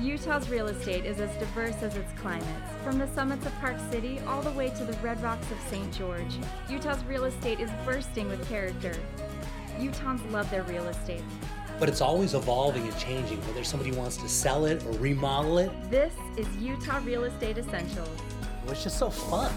Utah's real estate is as diverse as its climates. From the summits of Park City all the way to the red rocks of St. George, Utah's real estate is bursting with character. Utahns love their real estate. But it's always evolving and changing, whether somebody wants to sell it or remodel it. This is Utah Real Estate Essentials. It's just so fun.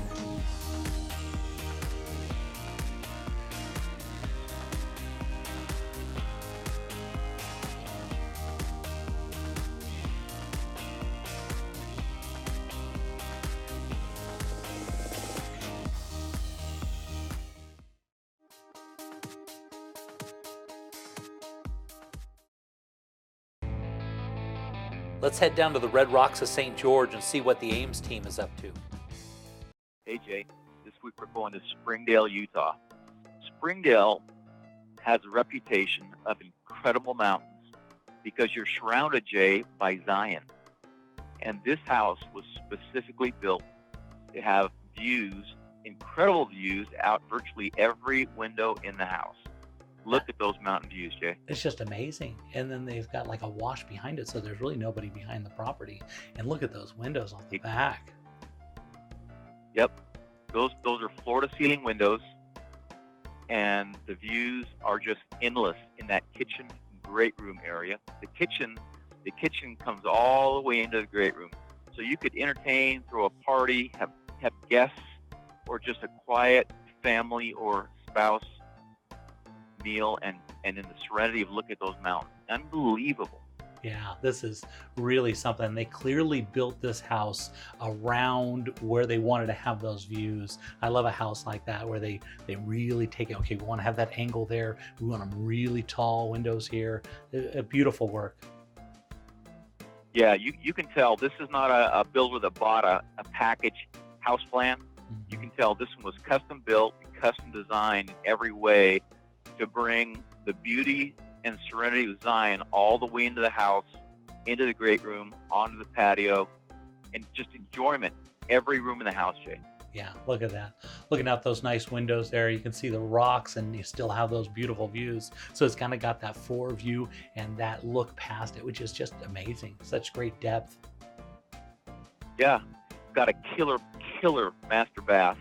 Let's head down to the Red Rocks of St. George and see what the Ames team is up to. Hey, Jay. This week we're going to Springdale, Utah. Springdale has a reputation of incredible mountains because you're surrounded, Jay, by Zion. And this house was specifically built to have views, incredible views, out virtually every window in the house. Look at those mountain views, Jay. It's just amazing. And then they've got like a wash behind it, so there's really nobody behind the property. And look at those windows on the back. Yep. Those are floor-to-ceiling windows, and the views are just endless in that kitchen great room area. The kitchen comes all the way into the great room. So you could entertain, throw a party, have guests, or just a quiet family or spouse meal and in the serenity of looking at those mountains. Unbelievable. Yeah, this is really something. They clearly built this house around where they wanted to have those views. I love a house like that where they really take it. Okay, we want to have that angle there. We want them really tall windows here. A beautiful work. Yeah, you can tell this is not a builder that bought a package house plan. You can tell this one was custom built, custom designed in every way to bring the beauty and serenity of Zion all the way into the house, into the great room, onto the patio, and just enjoyment every room in the house, Jay. Yeah, look at that. Looking out those nice windows there, you can see the rocks and you still have those beautiful views. So it's kind of got that forward view and that look past it, which is just amazing. Such great depth. Yeah, got a killer master bath.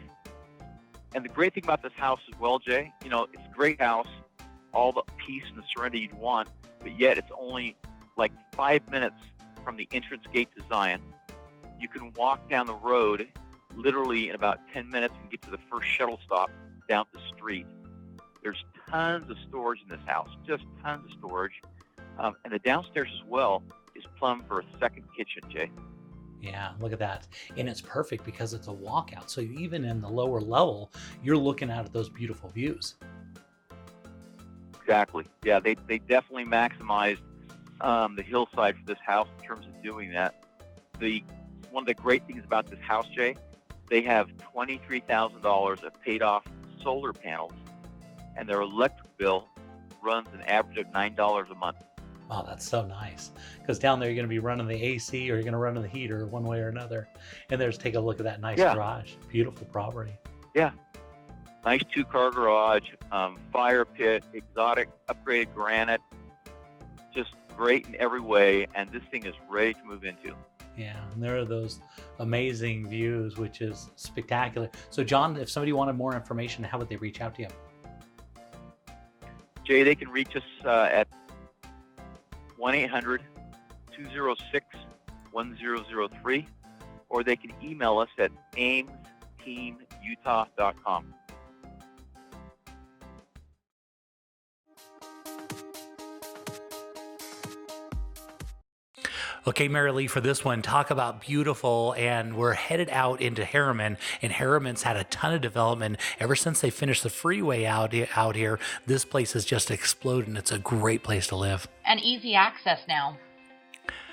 And the great thing about this house as well, Jay, it's a great house, all the peace and the serenity you'd want, but yet it's only like 5 minutes from the entrance gate to Zion. You can walk down the road literally in about 10 minutes and get to the first shuttle stop down the street. There's tons of storage in this house, just tons of storage. And the downstairs as well is plumbed for a second kitchen, Jay. Yeah, look at that. And it's perfect because it's a walkout. So even in the lower level, you're looking out at those beautiful views. Exactly. Yeah, they definitely maximized the hillside for this house in terms of doing that. One of the great things about this house, Jay, they have $23,000 of paid off solar panels, and their electric bill runs an average of $9 a month. Wow, that's so nice. Because down there, you're going to be running the AC or you're going to run the heater one way or another. And take a look at that nice garage. Beautiful property. Yeah. Nice 2-car garage, fire pit, exotic upgraded granite. Just great in every way. And this thing is ready to move into. Yeah, and there are those amazing views, which is spectacular. So, John, if somebody wanted more information, how would they reach out to you? Jay, they can reach us at 1-800-206-1003, or they can email us at aimsteamutah.com. Okay, Mary Lee, for this one, talk about beautiful, and we're headed out into Harriman, and Harriman's had a ton of development ever since they finished the freeway out here. This place has just exploded, and it's a great place to live. And easy access now.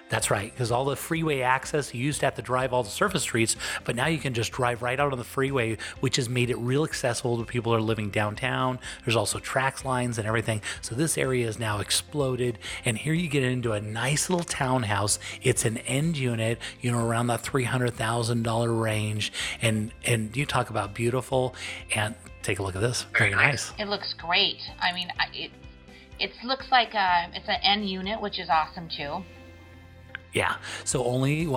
That's right, because all the freeway access, you used to have to drive all the surface streets, but now you can just drive right out on the freeway, which has made it real accessible to people who are living downtown. There's also track lines and everything. So this area is now exploded, and here you get into a nice little townhouse. It's an end unit, around that $300,000 range, and you talk about beautiful, and take a look at this. Very nice. It looks great. I mean, it looks like it's an end unit, which is awesome too. Yeah, so only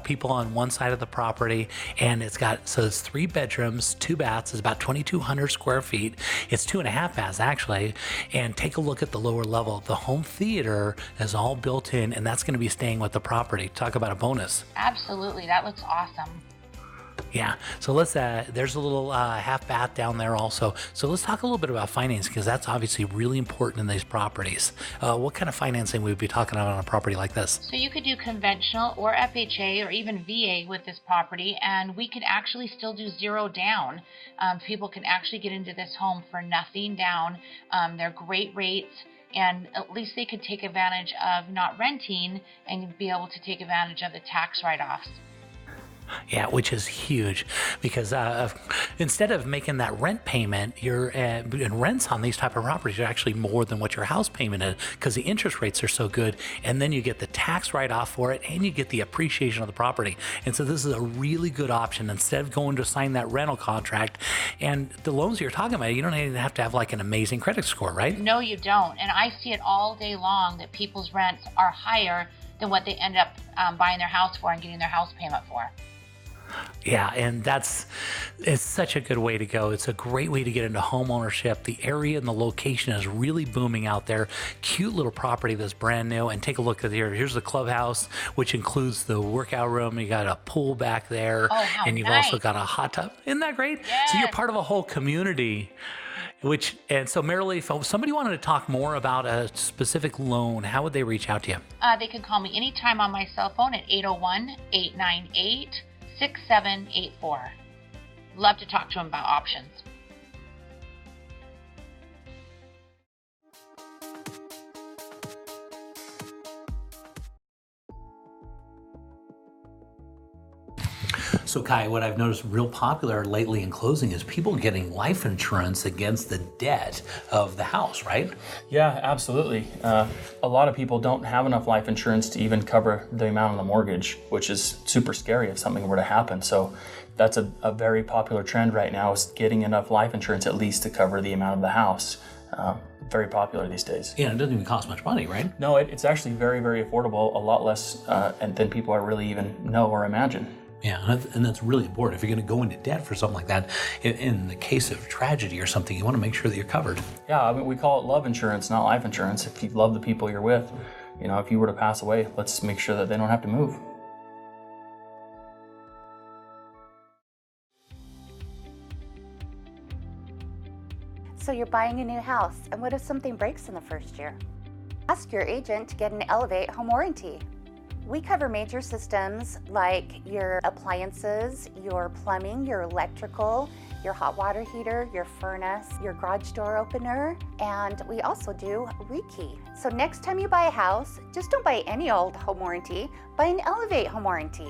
people on one side of the property, and it's 3 bedrooms, 2 baths. It's about 2,200 square feet. It's 2.5 baths actually. And take a look at the lower level. The home theater is all built in, and that's going to be staying with the property. Talk about a bonus. Absolutely. That looks awesome. Yeah, so let's, there's a little half bath down there also. So let's talk a little bit about financing, because that's obviously really important in these properties. What kind of financing would we be talking about on a property like this? So you could do conventional or FHA or even VA with this property, and we could actually still do 0 down. People can actually get into this home for nothing down. They're great rates, and at least they could take advantage of not renting and be able to take advantage of the tax write-offs. Yeah, which is huge, because instead of making that rent payment, and rents on these type of properties are actually more than what your house payment is, because the interest rates are so good, and then you get the tax write-off for it, and you get the appreciation of the property. And so this is a really good option instead of going to sign that rental contract. And the loans you're talking about, you don't even have to have like an amazing credit score, right? No, you don't. And I see it all day long that people's rents are higher than what they end up buying their house for and getting their house payment for. Yeah, and it's such a good way to go. It's a great way to get into home ownership. The area and the location is really booming out there. Cute little property that's brand new. And take a look at here. Here's the clubhouse, which includes the workout room. You got a pool back there. Oh, how and you've nice. also got a hot tub. Isn't that great? Yes. So you're part of a whole community. And so Marilee, if somebody wanted to talk more about a specific loan, how would they reach out to you? They can call me anytime on my cell phone at 801-898-6784. Love to talk to them about options. So Kai, what I've noticed real popular lately in closing is people getting life insurance against the debt of the house, right? Yeah, absolutely. A lot of people don't have enough life insurance to even cover the amount of the mortgage, which is super scary if something were to happen. So that's a very popular trend right now, is getting enough life insurance at least to cover the amount of the house. Very popular these days. Yeah, it doesn't even cost much money, right? No, it's actually very, very affordable, a lot less than people are really even know or imagine. Yeah, and that's really important. If you're going to go into debt for something like that, in the case of tragedy or something, you want to make sure that you're covered. Yeah, I mean, we call it love insurance, not life insurance. If you love the people you're with, if you were to pass away, let's make sure that they don't have to move. So you're buying a new house, and what if something breaks in the first year? Ask your agent to get an Elevate home warranty. We cover major systems like your appliances, your plumbing, your electrical, your hot water heater, your furnace, your garage door opener, and we also do rekey. So next time you buy a house, just don't buy any old home warranty, buy an Elevate home warranty.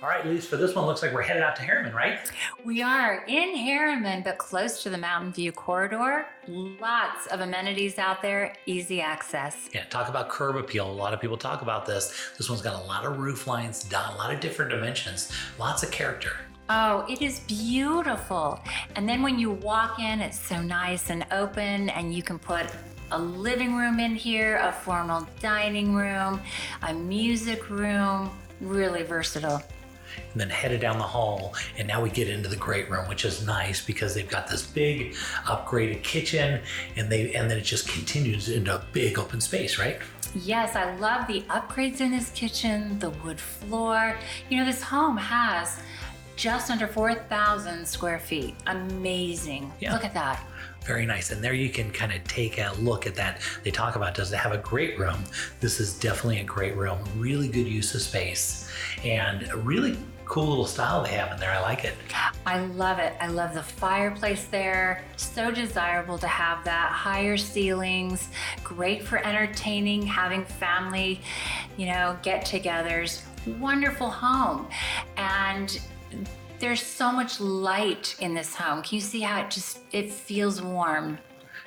All right, Lise, for this one, looks like we're headed out to Harriman, right? We are in Harriman, but close to the Mountain View corridor. Lots of amenities out there, easy access. Yeah, talk about curb appeal. A lot of people talk about this. This one's got a lot of roof lines, a lot of different dimensions, lots of character. Oh, it is beautiful. And then when you walk in, it's so nice and open, and you can put a living room in here, a formal dining room, a music room, really versatile. And then headed down the hall, and now we get into the great room, which is nice because they've got this big upgraded kitchen, and then it just continues into a big open space, right? Yes, I love the upgrades in this kitchen, the wood floor. This home has just under 4,000 square feet. Amazing. Yeah. Look at that. Very nice. And there you can kind of take a look at that. They talk about, does it have a great room? This is definitely a great room. Really good use of space, and a really cool little style they have in there. I like it. I love it. I love the fireplace there. So desirable to have that. Higher ceilings, great for entertaining, having family, get-togethers. Wonderful home. And there's so much light in this home. Can you see how it feels warm?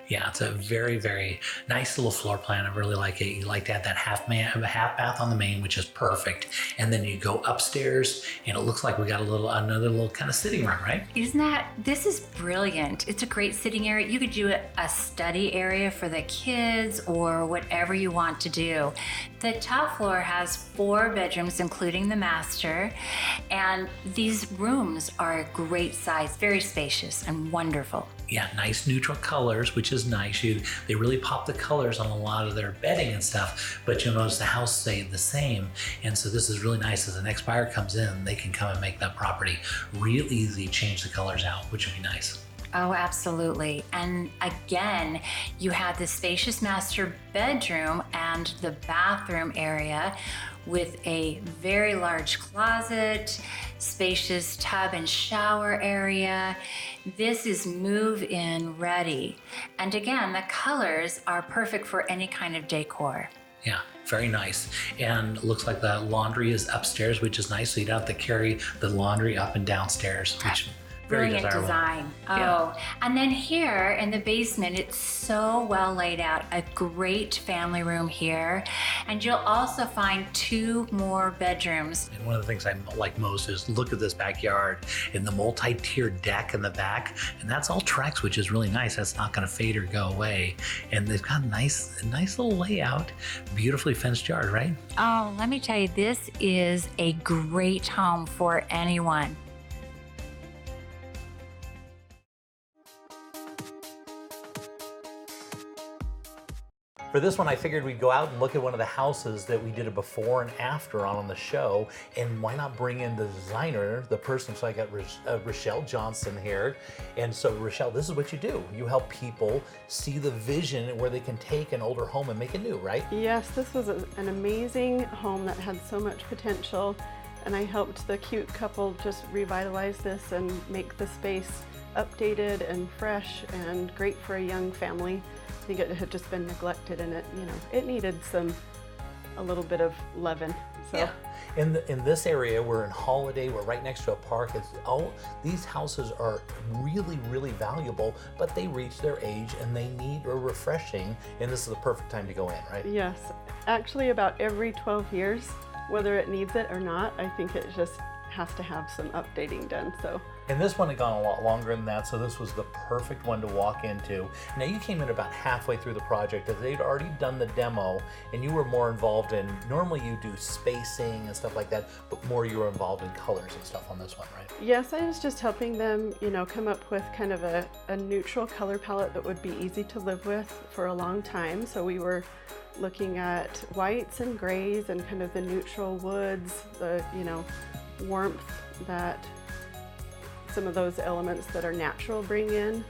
Yeah, it's a very, very nice little floor plan. I really like it. You like to have that half bath on the main, which is perfect. And then you go upstairs and it looks like we got another little kind of sitting room, right? This is brilliant. It's a great sitting area. You could do a study area for the kids or whatever you want to do. The top floor has 4 bedrooms, including the master. And these rooms are a great size, very spacious and wonderful. Yeah, nice neutral colors, which is nice. They really pop the colors on a lot of their bedding and stuff, but you'll notice the house stayed the same. And so this is really nice. As the next buyer comes in, they can come and make that property real easy, change the colors out, which would be nice. Oh, absolutely. And again, you have the spacious master bedroom and the bathroom area with a very large closet, spacious tub and shower area. This is move-in ready. And again, the colors are perfect for any kind of decor. Yeah, very nice. And it looks like the laundry is upstairs, which is nice. So you don't have to carry the laundry up and downstairs, which very brilliant desirable. design. Yeah. And then here in the basement, it's so well laid out. A great family room here. And you'll also find 2 more bedrooms. And one of the things I like most is look at this backyard and the multi-tiered deck in the back. And that's all Trex, which is really nice. That's not going to fade or go away. And they've got a nice little layout, beautifully fenced yard, right? Oh, let me tell you, this is a great home for anyone. For this one, I figured we'd go out and look at one of the houses that we did a before and after on the show, and why not bring in the designer, the person. So I got Rochelle Johnson here. And so Rochelle, this is what you do. You help people see the vision where they can take an older home and make it new, right? Yes, this was an amazing home that had so much potential, and I helped the cute couple just revitalize this and make the space updated and fresh and great for a young family. I think it had just been neglected, and it needed a little bit of loving. So. Yeah. In this area, we're in Holiday. We're right next to a park. These houses are really, really valuable, but they reach their age and they need a refreshing. And this is the perfect time to go in, right? Yes, actually, about every 12 years, whether it needs it or not, I think it just has to have some updating done. So. And this one had gone a lot longer than that, so this was the perfect one to walk into. Now you came in about halfway through the project, as they'd already done the demo, and you were more involved in, normally you do spacing and stuff like that, but more you were involved in colors and stuff on this one, right? Yes, I was just helping them, come up with kind of a neutral color palette that would be easy to live with for a long time. So we were looking at whites and grays and kind of the neutral woods, the, warmth that some of those elements that are natural bring in,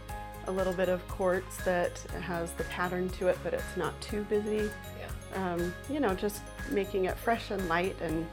a little bit of quartz that has the pattern to it, but it's not too busy. Yeah. Just making it fresh and light and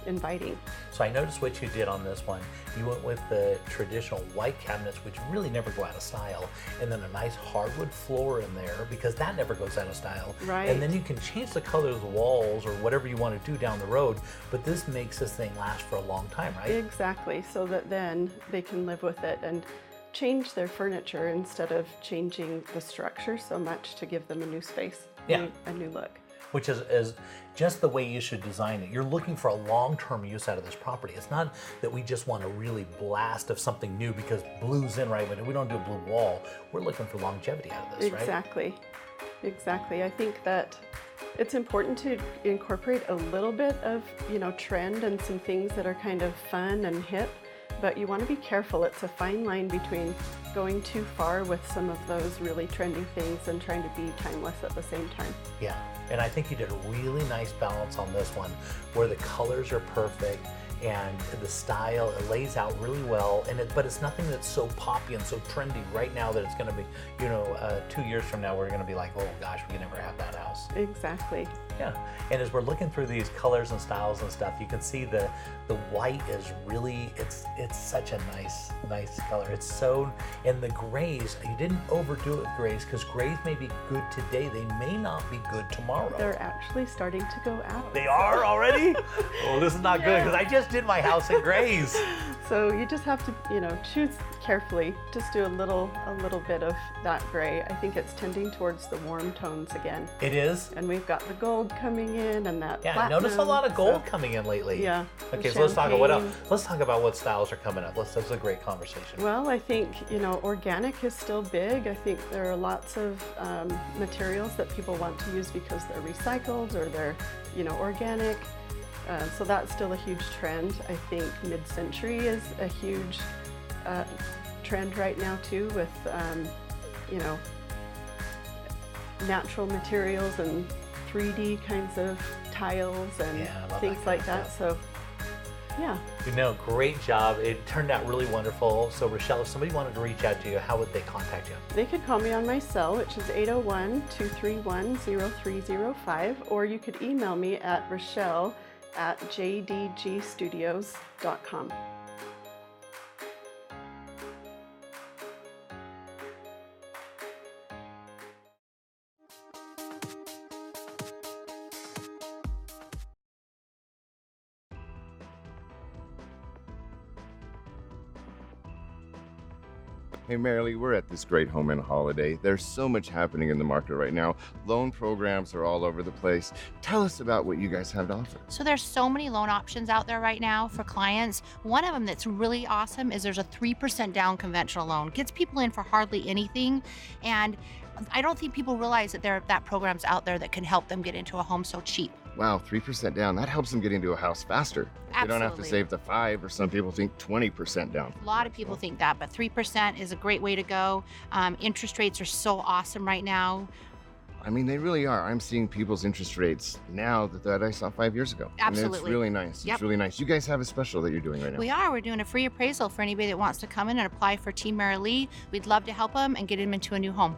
inviting. So I noticed what you did on this one. You went with the traditional white cabinets, which really never go out of style, and then a nice hardwood floor in there, because that never goes out of style. Right. And then you can change the color of the walls or whatever you want to do down the road, but this makes this thing last for a long time, right? Exactly, so that then they can live with it and change their furniture instead of changing the structure so much to give them a new space, Yeah. a new look. Which is just the way you should design it. You're looking for a long-term use out of this property. It's not that we just want a really blast of something new because blue's in, right? But we don't do a blue wall. We're looking for longevity out of this, right? Exactly. I think that it's important to incorporate a little bit of, trend and some things that are kind of fun and hip, but you want to be careful. It's a fine line between going too far with some of those really trendy things and trying to be timeless at the same time. Yeah, and I think you did a really nice balance on this one where the colors are perfect and the style, it lays out really well, but it's nothing that's so poppy and so trendy right now that it's going to be, 2 years from now we're going to be like, oh gosh, we can never have that house. Exactly. Yeah, and as we're looking through these colors and styles and stuff, you can see the white is really, it's such a nice color. It's so, and the grays, you didn't overdo it with grays, because grays may be good today, they may not be good tomorrow. They're actually starting to go out. They are already? Oh, this is not good, because I just did my house in grays. So you just have to, choose carefully. Just do a little bit of that gray. I think it's tending towards the warm tones again. It is? And we've got the gold coming in and that platinum. I noticed a lot of gold coming in lately. Yeah. Okay, so let's talk about what else. Let's talk about what styles are coming up. That's a great conversation. Well, I think, organic is still big. I think there are lots of materials that people want to use because they're recycled or they're, organic. So that's still a huge trend. I think mid-century is a huge trend right now too, with natural materials and 3D kinds of tiles and things like that. So yeah. Great job. It turned out really wonderful. So Rochelle, if somebody wanted to reach out to you, how would they contact you? They could call me on my cell, which is 801-231-0305, or you could email me at rochelle@jdgstudios.com. Hey Marilee, we're at this great home and holiday. There's so much happening in the market right now. Loan programs are all over the place. Tell us about what you guys have to offer. So there's so many loan options out there right now for clients. One of them that's really awesome is there's a 3% down conventional loan. Gets people in for hardly anything, and I don't think people realize that that program's out there that can help them get into a home so cheap. Wow, 3% down. That helps them get into a house faster. Absolutely. They don't have to save the 5, or some people think 20% down. A lot of people think that, but 3% is a great way to go. Interest rates are so awesome right now. I mean, they really are. I'm seeing people's interest rates now that I saw 5 years ago. Absolutely. And it's really nice. Yep. It's really nice. You guys have a special that you're doing right now. We are. We're doing a free appraisal for anybody that wants to come in and apply for Team Marilee. We'd love to help them and get them into a new home.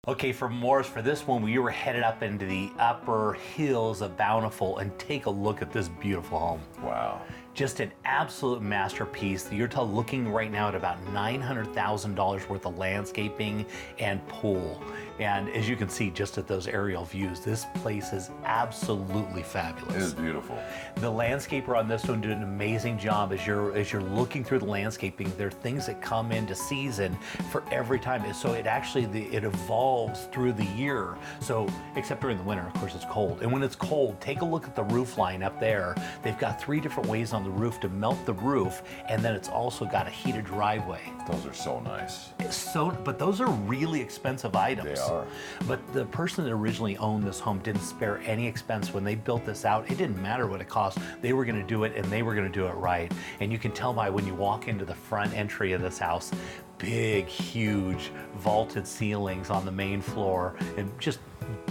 Okay, for Morris, for this one, we were headed up into the upper hills of Bountiful, and take a look at this beautiful home. Wow. Just an absolute masterpiece. You're looking right now at about $900,000 worth of landscaping and pool. And as you can see just at those aerial views, this place is absolutely fabulous. It is beautiful. The landscaper on this one did an amazing job. As you're looking through the landscaping, there are things that come into season for every time. So it evolves through the year. So except during the winter, of course, it's cold. And when it's cold, take a look at the roof line up there. They've got 3 different ways on the roof to melt the roof, and then it's also got a heated driveway. Those are so nice. But those are really expensive items. They are. But the person that originally owned this home didn't spare any expense. When they built this out, it didn't matter what it cost. They were going to do it, and they were going to do it right. And you can tell by when you walk into the front entry of this house, big, huge vaulted ceilings on the main floor, and just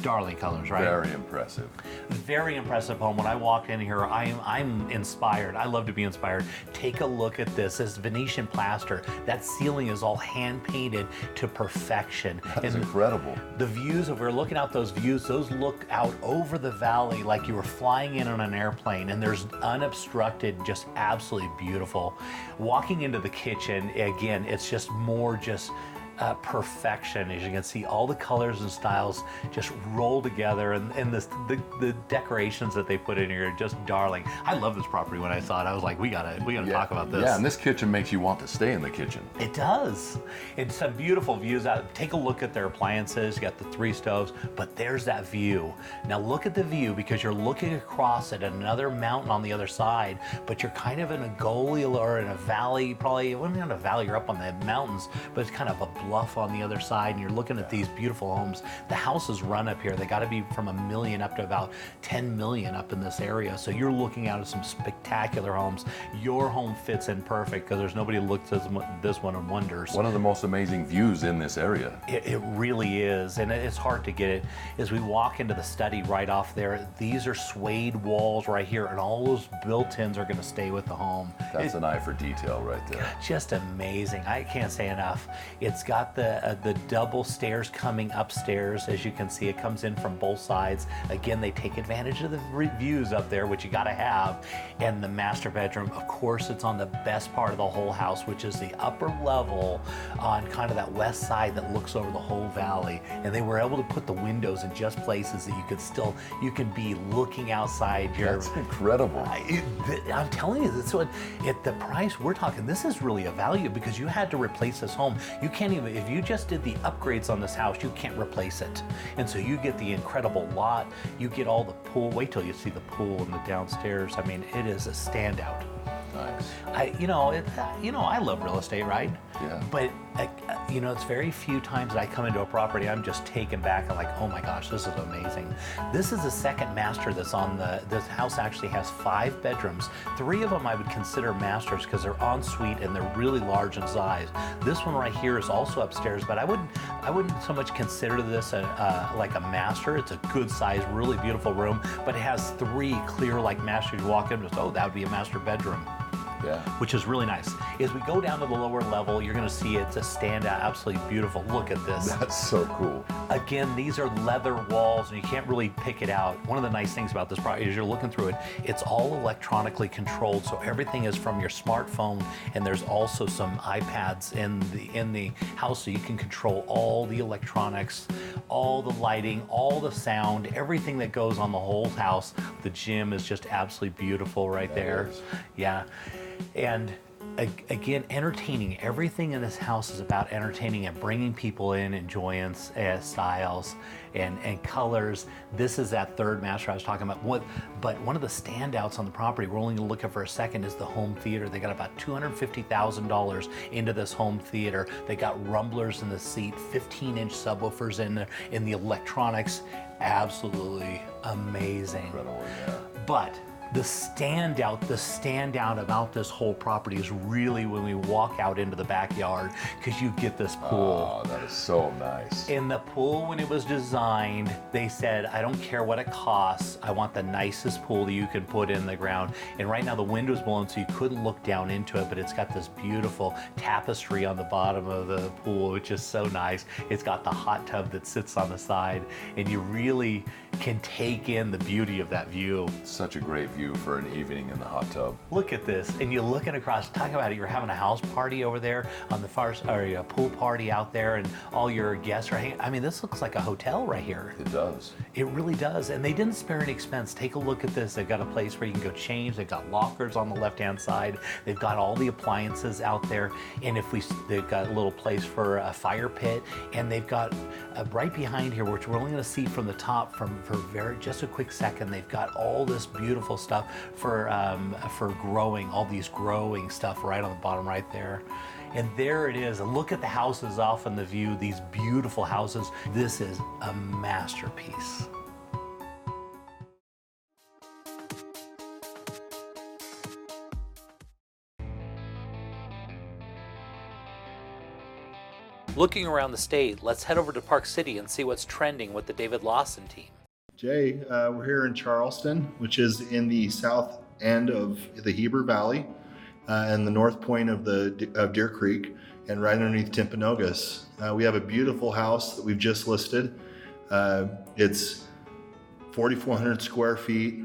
darling colors, right? Very impressive. Very impressive home. When I walked in here, I'm inspired. I love to be inspired. Take a look at this. This Venetian plaster. That ceiling is all hand painted to perfection. That is incredible. The views, if we're looking out those views, those look out over the valley like you were flying in on an airplane, and there's unobstructed, just absolutely beautiful. Walking into the kitchen, again, it's just more perfection. As you can see, all the colors and styles just roll together, and the decorations that they put in here are just darling. I love this property. When I saw it, I was like, we gotta talk about this. Yeah, and this kitchen makes you want to stay in the kitchen. It does. It's some beautiful views out. Take a look at their appliances. You got the 3 stoves, but there's that view. Now look at the view, because you're looking across at another mountain on the other side, but you're kind of in a gully or in a valley, probably, well, not a valley, you're up on the mountains, but it's kind of a bluff on the other side, and you're looking at these beautiful homes. The houses run up here. They got to be from $1 million up to about 10 million up in this area. So you're looking out at some spectacular homes. Your home fits in perfect because there's nobody who looks at this one and wonders. One of the most amazing views in this area. It really is, and it's hard to get it. As we walk into the study right off there, these are suede walls right here, and all those built-ins are going to stay with the home. That's an eye for detail right there. Just amazing. I can't say enough. It's got the double stairs coming upstairs. As you can see, it comes in from both sides. Again, they take advantage of the views up there, which you got to have. And the master bedroom, of course, it's on the best part of the whole house, which is the upper level on kind of that west side that looks over the whole valley. And they were able to put the windows in just places that you can be looking outside your... That's incredible. I'm telling you, this one, at the price we're talking, this is really a value because you had to replace this home. You can't even, if you just did the upgrades on this house, you can't replace it. And so you get the incredible lot, you get all the pool. Wait till you see the pool in the downstairs. I mean, it is a standout. Nice. I love real estate, right? Yeah. But it's very few times that I come into a property, I'm just taken back and like, oh my gosh, this is amazing. This is the second master that's on this house actually has 5 bedrooms. 3 of them I would consider masters because they're en suite and they're really large in size. This one right here is also upstairs, but I wouldn't so much consider this like a master. It's a good size, really beautiful room, but it has 3 clear like masters. You walk in and oh, that would be a master bedroom. Yeah. Which is really nice. As we go down to the lower level, you're going to see it's a standout, absolutely beautiful. Look at this. That's so cool. Again, these are leather walls, and you can't really pick it out. One of the nice things about this property is you're looking through it, it's all electronically controlled, so everything is from your smartphone, and there's also some iPads in the house, so you can control all the electronics, all the lighting, all the sound, everything that goes on the whole house. The gym is just absolutely beautiful right there. Yeah. And again, entertaining. Everything in this house is about entertaining and bringing people in, enjoyance, styles, and colors. This is that third master I was talking about. But one of the standouts on the property, we're only going to look at for a second, is the home theater. They got about $250,000 into this home theater. They got rumblers in the seat, 15-inch subwoofers in the electronics. Absolutely amazing. Incredible, yeah. But the standout about this whole property is really when we walk out into the backyard, because you get this pool. Oh, that is so nice. In the pool, when it was designed, they said, I don't care what it costs, I want the nicest pool that you can put in the ground. And right now the window's blown, so you couldn't look down into it, but it's got this beautiful tapestry on the bottom of the pool, which is so nice. It's got the hot tub that sits on the side, and you really can take in the beauty of that view. Such a great view for an evening in the hot tub. Look at this, and you're looking across, talk about it, you're having a house party over there on the far side, or a pool party out there, and all your guests are hanging. I mean, this looks like a hotel right here. It does. It really does, and they didn't spare any expense. Take a look at this. They've got a place where you can go change. They've got lockers on the left-hand side. They've got all the appliances out there, and they've got a little place for a fire pit, and they've got right behind here, which we're only going to see from the top for just a quick second. They've got all this beautiful stuff for growing, all these growing stuff right on the bottom right there. And there it is. And look at the houses off in the view, these beautiful houses. This is a masterpiece. Looking around the state, let's head over to Park City and see what's trending with the David Lawson team. Jay, we're here in Charleston, which is in the south end of the Heber Valley and the north point of Deer Creek, and right underneath Timpanogos. We have a beautiful house that we've just listed. It's 4,400 square feet,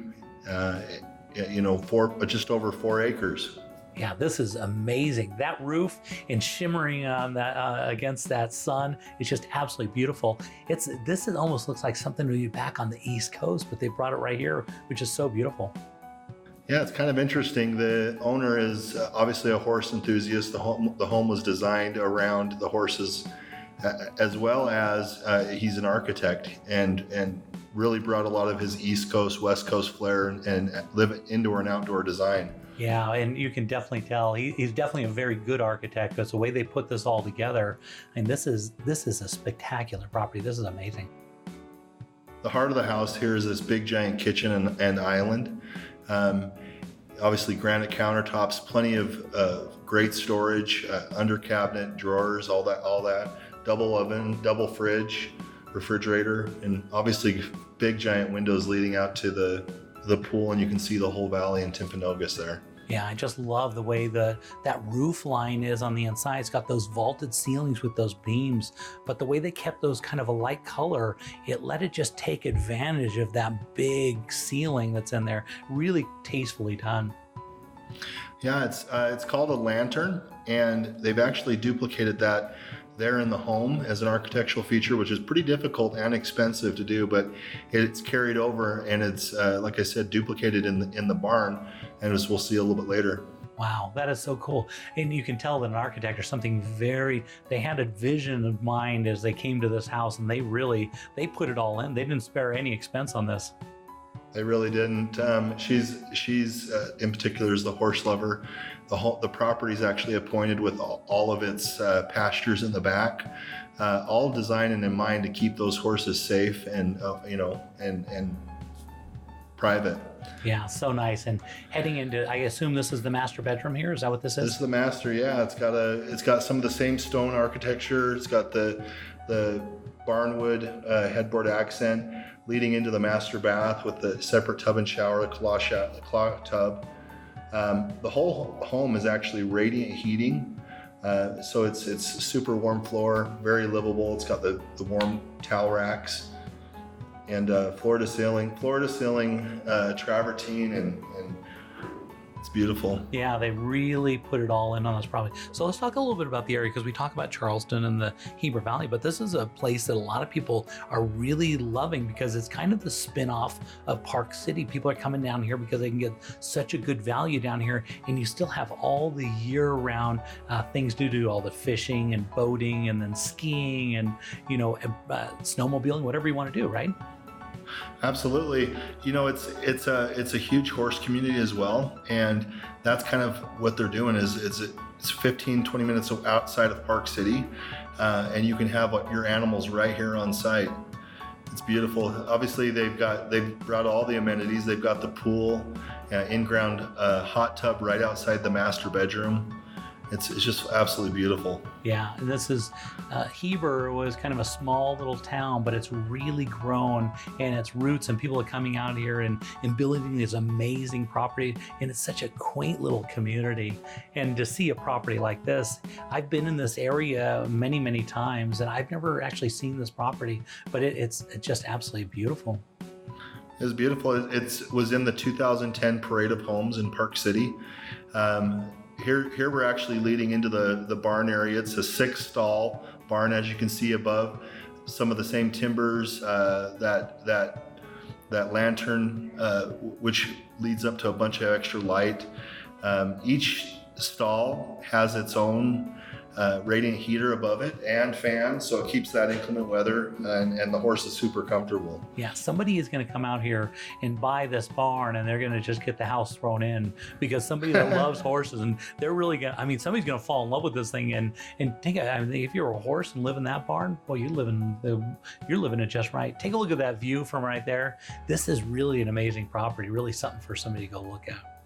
just over 4 acres. Yeah, this is amazing. That roof and shimmering on that against that sun is just absolutely beautiful. This almost looks like something to be back on the East Coast, but they brought it right here, which is so beautiful. Yeah, it's kind of interesting. The owner is obviously a horse enthusiast. The home was designed around the horses, as well as he's an architect and really brought a lot of his East Coast, West Coast flair and live indoor and outdoor design. Yeah, and you can definitely tell he's definitely a very good architect because the way they put this all together, and this is a spectacular property. This is amazing. The heart of the house here is this big giant kitchen and island. Obviously granite countertops, plenty of great storage, under cabinet, drawers, all that. Double oven, double fridge, refrigerator, and obviously big giant windows leading out to the pool, and you can see the whole valley in Timpanogos there. Yeah, I just love the way that roof line is on the inside. It's got those vaulted ceilings with those beams, but the way they kept those kind of a light color, it let it just take advantage of that big ceiling that's in there. Really tastefully done. Yeah, it's called a lantern, and they've actually duplicated that there in the home as an architectural feature, which is pretty difficult and expensive to do, but it's carried over, and it's like I said, duplicated in the barn, and as we'll see a little bit later. Wow, that is so cool. And you can tell that an architect or something they had a vision in mind as they came to this house, and they put it all in. They didn't spare any expense on this. They really didn't. She's in particular is the horse lover. The property is actually appointed with all of its pastures in the back, all designed and in mind to keep those horses safe and and private. Yeah, so nice. And heading into, I assume this is the master bedroom here. Is that what this is? This is the master. Yeah, it's got some of the same stone architecture. It's got the barnwood headboard accent leading into the master bath with the separate tub and shower, the claw tub. The whole home is actually radiant heating, so it's super warm floor, very livable. It's got the warm towel racks and floor to ceiling travertine, and it's beautiful. Yeah, they really put it all in on this property. So let's talk a little bit about the area, because we talk about Charleston and the Heber Valley, but this is a place that a lot of people are really loving because it's kind of the spin-off of Park City. People are coming down here because they can get such a good value down here, and you still have all the year-round things to do, all the fishing and boating and then skiing and snowmobiling, whatever you want to do, right? Absolutely. It's a huge horse community as well, and that's kind of what they're doing. It's 15-20 minutes outside of Park City, and you can have your animals right here on site. It's beautiful. Obviously, they've brought all the amenities. They've got the pool, in-ground hot tub right outside the master bedroom. It's just absolutely beautiful. Yeah, and this is, Heber was kind of a small little town, but it's really grown in its roots, and people are coming out here and building this amazing property, and it's such a quaint little community. And to see a property like this, I've been in this area many, many times, and I've never actually seen this property, but it's just absolutely beautiful. It's beautiful. It was in the 2010 Parade of Homes in Park City. Here we're actually leading into the barn area. It's a 6-stall barn, as you can see above. Some of the same timbers, that lantern, which leads up to a bunch of extra light. Each stall has its own radiant heater above it and fan, so it keeps that inclement weather, and the horse is super comfortable. Yeah, somebody is going to come out here and buy this barn, and they're going to just get the house thrown in, because somebody that loves horses, and they're really going to, somebody's going to fall in love with this thing. And think, if you're a horse and live in that barn, well, you're living it just right. Take a look at that view from right there. This is really an amazing property, really something for somebody to go look at.